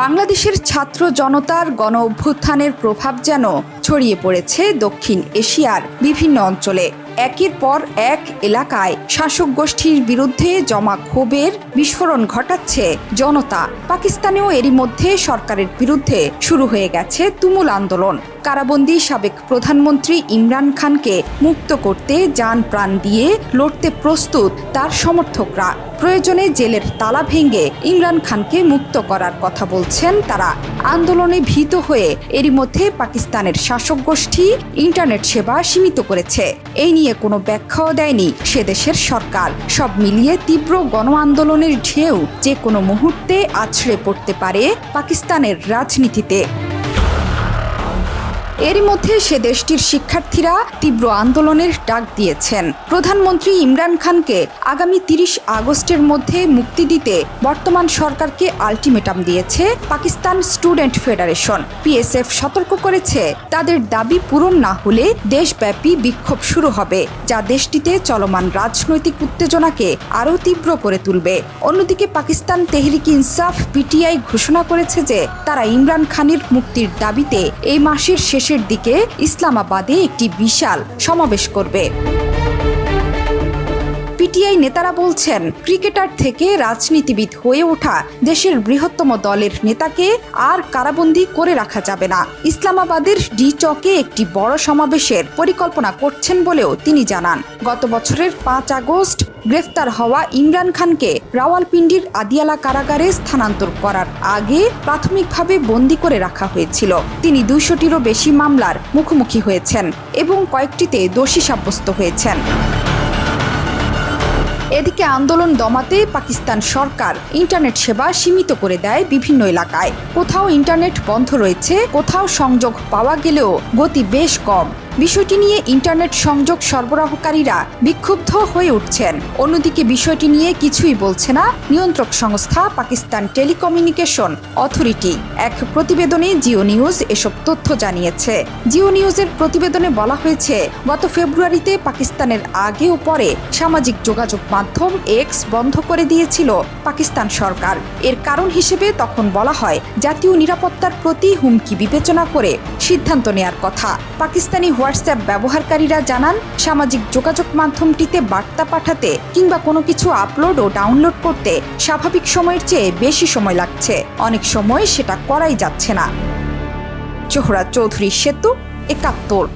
বাংলাদেশের ছাত্র জনতার গণ অভ্যুত্থানের প্রভাব যেন ছড়িয়ে পড়েছে দক্ষিণ এশিয়ার বিভিন্ন অঞ্চলে। একের পর এক এলাকায় শাসক গোষ্ঠীর বিরুদ্ধে জমা ক্ষোভের বিস্ফোরণ ঘটাচ্ছে জনতা। পাকিস্তানেও এরই মধ্যে সরকারের বিরুদ্ধে শুরু হয়ে গেছে তুমুল আন্দোলন। কারাবন্দী সাবেক প্রধানমন্ত্রী ইমরান খানকে মুক্ত করতে জান প্রাণ দিয়ে লড়তে প্রস্তুত তার সমর্থকরা। প্রয়োজনে জেলের তালা ভেঙে ইমরান খানকে মুক্ত করার কথা বলছেন তারা। আন্দোলনে ভীত হয়ে এরই মধ্যে পাকিস্তানের শাসক গোষ্ঠী ইন্টারনেট সেবা সীমিত করেছে। এই নিয়ে কোনো ব্যাখ্যাও দেয়নি সে দেশের সরকার। সব মিলিয়ে তীব্র গণ আন্দোলনের ঢেউ যে কোনো মুহূর্তে আছড়ে পড়তে পারে পাকিস্তানের রাজনীতিতে। এরই মধ্যে সে দেশটির শিক্ষার্থীরা তীব্র আন্দোলনের ডাক দিয়েছেন। প্রধানমন্ত্রী ইমরান খানকে আগামী ৩০ আগস্টের মধ্যে মুক্তি দিতে বর্তমান সরকারকে আলটিমেটাম দিয়েছে পাকিস্তান স্টুডেন্ট ফেডারেশন। পিএসএফ সতর্ক করেছে, তাদের দাবি পূরণ না হলে দেশব্যাপী বিক্ষোভ শুরু হবে, যা দেশটিতে চলমান রাজনৈতিক উত্তেজনাকে আরও তীব্র করে তুলবে। অন্যদিকে পাকিস্তান তেহরিক ইনসাফ পিটিআই ঘোষণা করেছে যে তারা ইমরান খানের মুক্তির দাবিতে এই মাসের শেষের দিকে ইসলামাবাদে একটি বিশাল সমাবেশ করবে। পিটিআই নেতারা বলছেন, ক্রিকেটার থেকে রাজনীতিবিদ হয়ে ওঠা দেশের বৃহত্তম দলের নেতাকে আর কারাবন্দী করে রাখা যাবে না। ইসলামাবাদের ডি চকে একটি বড় সমাবেশের পরিকল্পনা করছেন বলেও তিনি জানান। গত বছরের ৫ আগস্ট গ্রেফতার হওয়া ইমরান খানকে রাওয়ালপিন্ডির আদিয়ালা কারাগারে স্থানান্তর করার আগে প্রাথমিকভাবে বন্দী করে রাখা হয়েছিল। তিনি ২০০টিরও বেশি মামলার মুখোমুখি হয়েছেন এবং কয়েকটিতে দোষী সাব্যস্ত হয়েছেন। এদিকে আন্দোলন দমাতে পাকিস্তান সরকার ইন্টারনেট সেবা সীমিত করে দেয় বিভিন্ন এলাকায়। কোথাও ইন্টারনেট বন্ধ রয়েছে, কোথাও সংযোগ পাওয়া গেলেও গতি বেশ কম। বিষয়টি নিয়ে ইন্টারনেট সংযোগ সরবরাহকারীরা বিক্ষুব্ধ হয়ে উঠছেন। অন্যদিকে বিষয়টি নিয়ে কিছুই বলছে না নিয়ন্ত্রক সংস্থা পাকিস্তান টেলিকমিউনিকেশন অথরিটি। এক প্রতিবেদনে জিও নিউজ এসব তথ্য জানিয়েছে। জিও নিউজের প্রতিবেদনে বলা হয়েছে, গত ফেব্রুয়ারিতে পাকিস্তানের আগে ও পরে সামাজিক যোগাযোগ মাধ্যম এক্স বন্ধ করে দিয়েছিল পাকিস্তান সরকার। এর কারণ হিসেবে তখন বলা হয়, জাতীয় নিরাপত্তার প্রতি হুমকি বিবেচনা করে সিদ্ধান্ত নেয়ার কথা। পাকিস্তানি হোয়াটসঅ্যাপ ব্যবহারকারীরা জানান, সামাজিক যোগাযোগ মাধ্যমটিতে বার্তা পাঠাতে কিংবা কোনো কিছু আপলোড ও ডাউনলোড করতে স্বাভাবিক সময়ের চেয়ে বেশি সময় লাগছে। অনেক সময় সেটা করাই যাচ্ছে না। জোহরা চৌধুরী সেতু, ৭১।